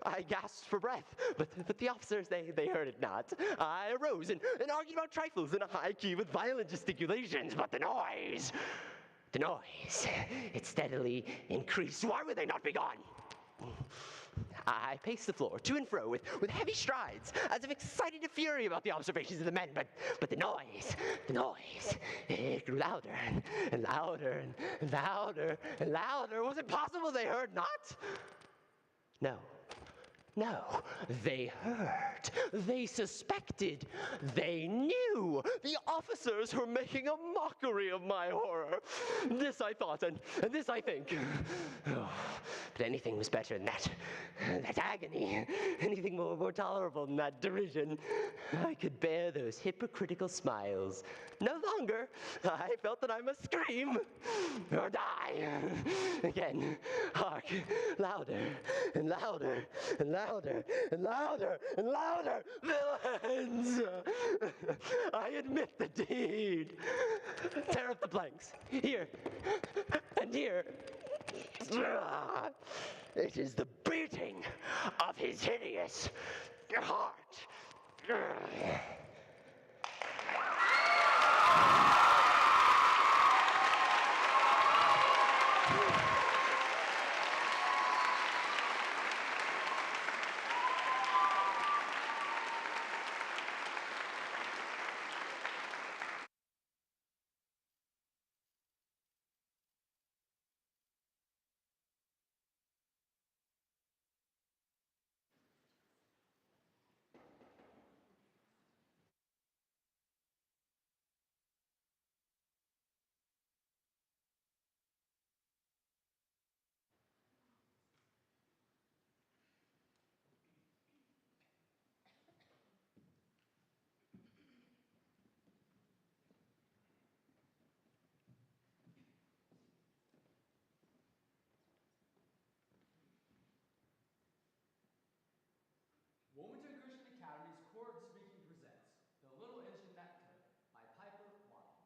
I gasped for breath, but the officers, they heard it not. I arose and argued about trifles in a high key with violent gesticulations, but the noise, it steadily increased. Why would they not be gone? I paced the floor to and fro with heavy strides, as if excited to fury about the observations of the men, but the noise, it grew louder and louder and louder and louder. Was it possible they heard not? No, they heard, they suspected, they knew. The officers were making a mockery of my horror. This I thought, and this I think. Oh, but anything was better than that agony, anything more tolerable than that derision. I could bear those hypocritical smiles no longer. I felt that I must scream or die. Again, hark, louder and louder and louder and louder and louder. Villains! I admit the deed. Tear up the planks, here and here. It is the beating of his hideous heart. Wilmington Christian Academy's Chord Speaking presents The Little Engine That Could by Piper Wine.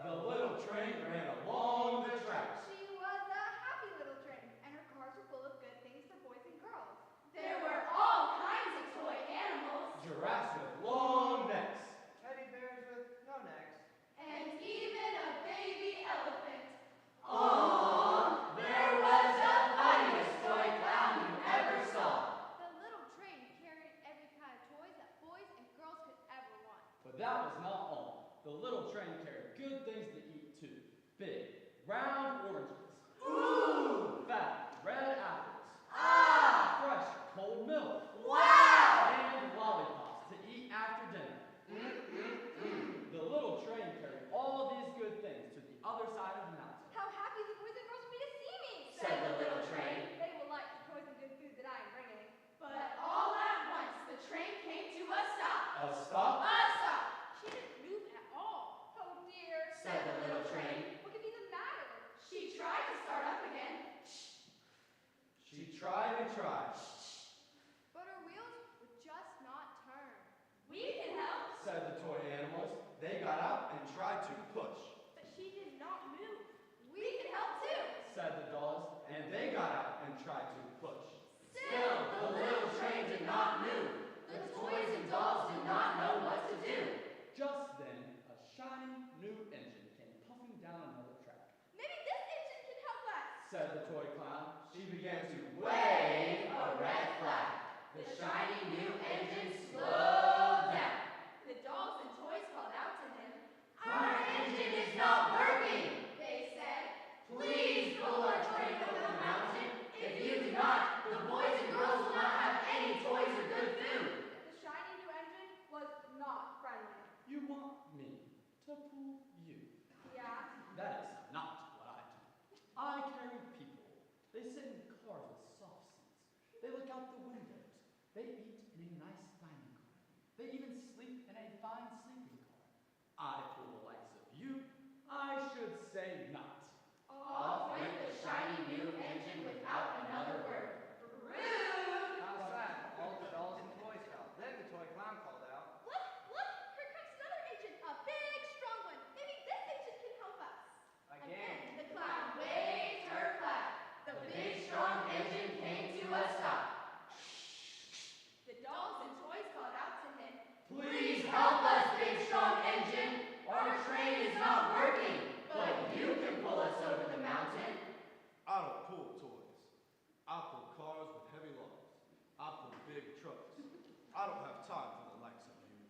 The little train ran along the tracks. She was a happy little train, and her cars were full of good things for boys and girls. There were all kinds of toy animals. Giraffes with long necks. Teddy bears with no necks. And even a baby elephant. Oh, there was the funniest toy clown you ever saw. The little train carried every kind of toys that boys and girls could ever want. But that was not all. The little train carried good things to eat too. Big, round oranges. Ooh! Fat, red apples. Ah! Fresh, cold milk. Wow! And lollipops to eat after dinner. The little train carried all these good things to the other side of the mountain. How happy the boys and girls will be to see me, said the little train. They will like the toys and good food that I am bringing. But all at once, the train came to a stop. A stop? A stop. She didn't move at all. Oh dear, Said the little train. What could be the matter? She tried to start up again. She tried and tried. But her wheels would just not turn. We can help. Said the toy animals. They got out and tried to push. But she did not move. We can help too. Said the dolls. And they got out and tried to push. Still, the little train did not move. The toys and dolls did not know what to do. Just then, a shiny new engine came puffing down another track. Maybe this engine can help us. Said the toy clown. She began to Wave a red flag. The shiny new engine slowed down. The dolls and toys called out to him. Our engine is not working. They said, Please pull our train over the mountain. If you do not, the boys and girls will not have any toys or good food. The shiny new engine was not friendly. You want me to pull you? Yeah. That is not what I do. I carry people. They sit in cars with soft seats. They look out the windows. They eat in a nice dining car. They even sleep in a fine sleeping car. I, for the likes of you, I should say not. Off went the shiny new engine without another word. Rude! How's that? All the dolls and toys fell. Then the toy clown called out. Look, look, here comes another engine, a big, strong one. Maybe this engine can help us. Again, the clown waved her flag. The big strong engine came to a stop. The dolls and toys called out to him. Please help us, big strong engine. Our train is not working, but you can pull us over the mountain. I don't pull toys. I pull cars with heavy loads. I pull big trucks. I don't have time for the likes of you.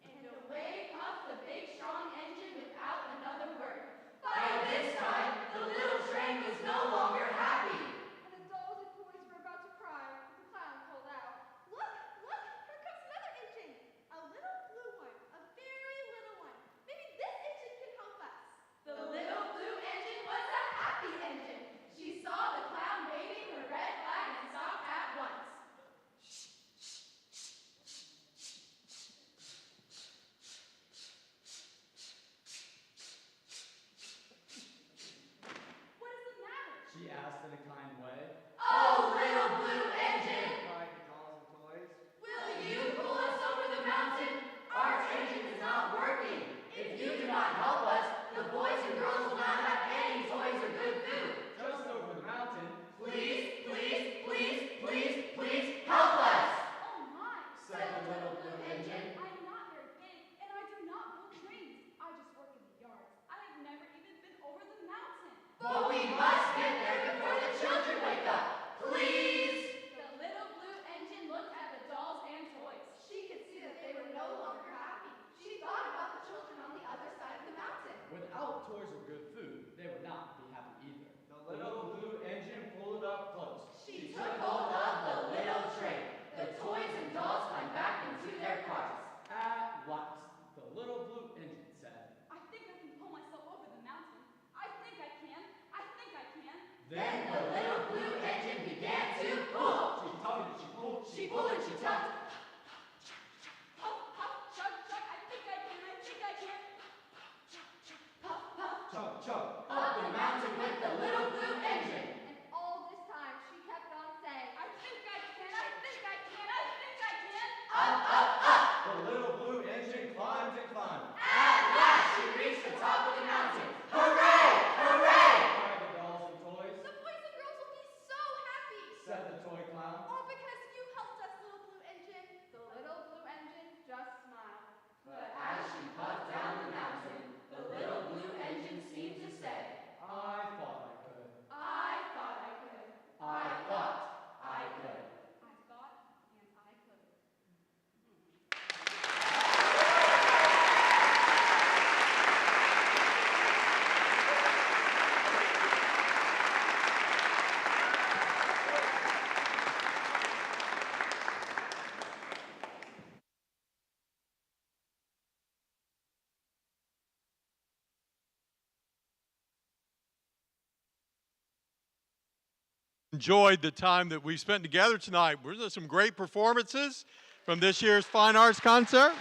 And away puffed the big strong engine without another word. By this time, the little train was no longer happy. And the dolls and toys were about to cry when the clown called out. Look, look, here comes another engine. A little blue one, a very little one. Maybe this engine can help us. The little blue engine was a happy engine. She saw the clown waving her red flag and stopped at once. What is the matter? She asked in a kind way. Oh, little blue engine! Cried the dolls and toys. Will you pull us over the mountain? Our engine is not working. If you do not help us, the boys and girls will not have any toys or good food. Just over the mountain. Please, please, please, please, please help us! Oh my, Said the little blue engine. I am not very big, and I do not build trains. I just work in the yards. I have never even been over the mountain. But we must get there before the children wake up. Please! The little blue engine looked at the dolls and toys. She could see that they were no longer happy. She thought about the children on the other side of the mountain. Without toys or good food, they would not be happy either. The little blue engine pulled up close. She took hold of the little train. The toys and dolls climbed back into their cars. At last, the little blue engine said, I think I can pull myself over the mountain. I think I can. I think I can. Then the little blue engine began to pull. She tugged and she pulled. She pulled and she tugged. Puff, puff, chug, chug. I think I can. I think I can. Puff, puff. Chug, chug. Up the mountain went the little blue engine. And all this time she kept on saying, I think I can. I think I can. I think I can. Up, up, up. The little blue engine climbed and climbed. At last she reached the top of the mountain. Hooray! Hooray! Cried the dolls and toys. The boys and girls will be so happy. Said the toy clown. All because you helped us, little blue engine. The little blue engine just smiled. But as she puffed down the mountain, the little blue engine seemed to say, I thought I could. I thought I could. I thought I could. I thought and I could. Enjoyed the time that we spent together tonight. Were there some great performances from this year's Fine Arts Concert?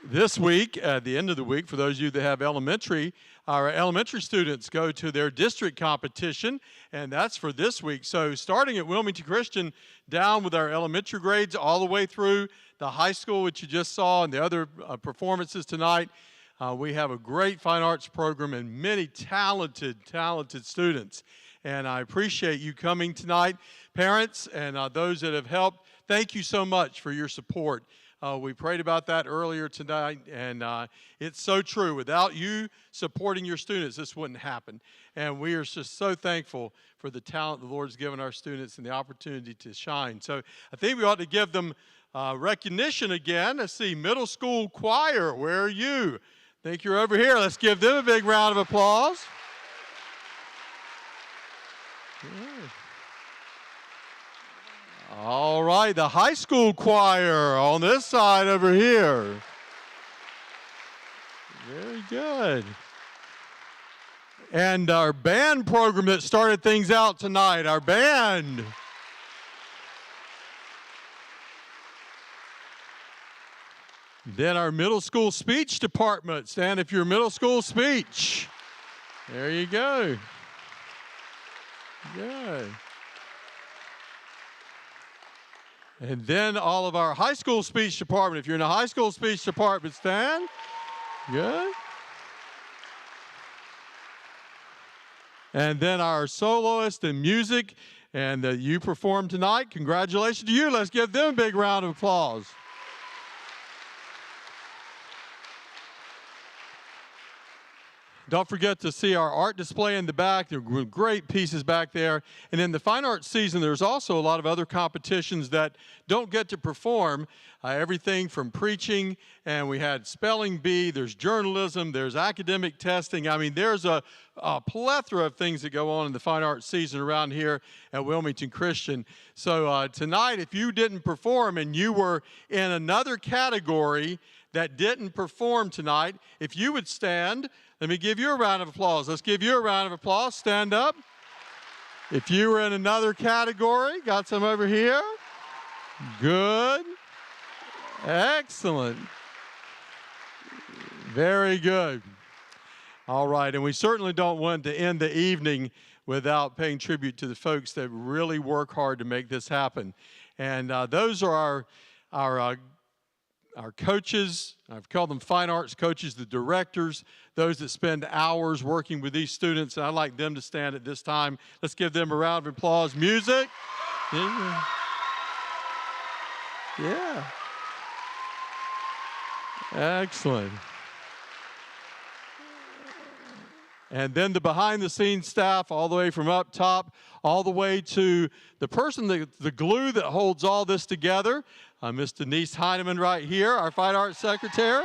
This week, at the end of the week, for those of you that have elementary, our elementary students go to their district competition, and that's for this week. So starting at Wilmington Christian, down with our elementary grades all the way through the high school, which you just saw, and the other performances tonight, we have a great fine arts program and many talented students. And I appreciate you coming tonight. Parents and those that have helped, thank you so much for your support. We prayed about that earlier tonight, and it's so true. Without you supporting your students, this wouldn't happen. And we are just so thankful for the talent the Lord's given our students and the opportunity to shine. So I think we ought to give them recognition again. Let's see, middle school choir, where are you? I think you're over here. Let's give them a big round of applause. Good. All right, the high school choir on this side over here. Very good. And our band program that started things out tonight, our band. Then our middle school speech department. Stand if you're middle school speech. There you go. Good. And then all of our high school speech department. If you're in a high school speech department, stand. Good. And then our soloist in music, and you performed tonight. Congratulations to you. Let's give them a big round of applause. Don't forget to see our art display in the back. There are great pieces back there. And in the fine arts season, there's also a lot of other competitions that don't get to perform. Everything from preaching, and we had spelling bee, there's journalism, there's academic testing. I mean, there's a plethora of things that go on in the fine arts season around here at Wilmington Christian. So tonight, if you didn't perform and you were in another category that didn't perform tonight, if you would stand, let me give you a round of applause. Let's give you a round of applause. Stand up. If you were in another category, got some over here. Good. Excellent. Very good. All right, and we certainly don't want to end the evening without paying tribute to the folks that really work hard to make this happen. And those are our coaches. I've called them fine arts coaches, the directors, those that spend hours working with these students. And I'd like them to stand at this time. Let's give them a round of applause. Music. Yeah. Excellent. And then the behind-the-scenes staff, all the way from up top, all the way to the person, the glue that holds all this together, Miss Denise Heineman right here, our fine arts secretary.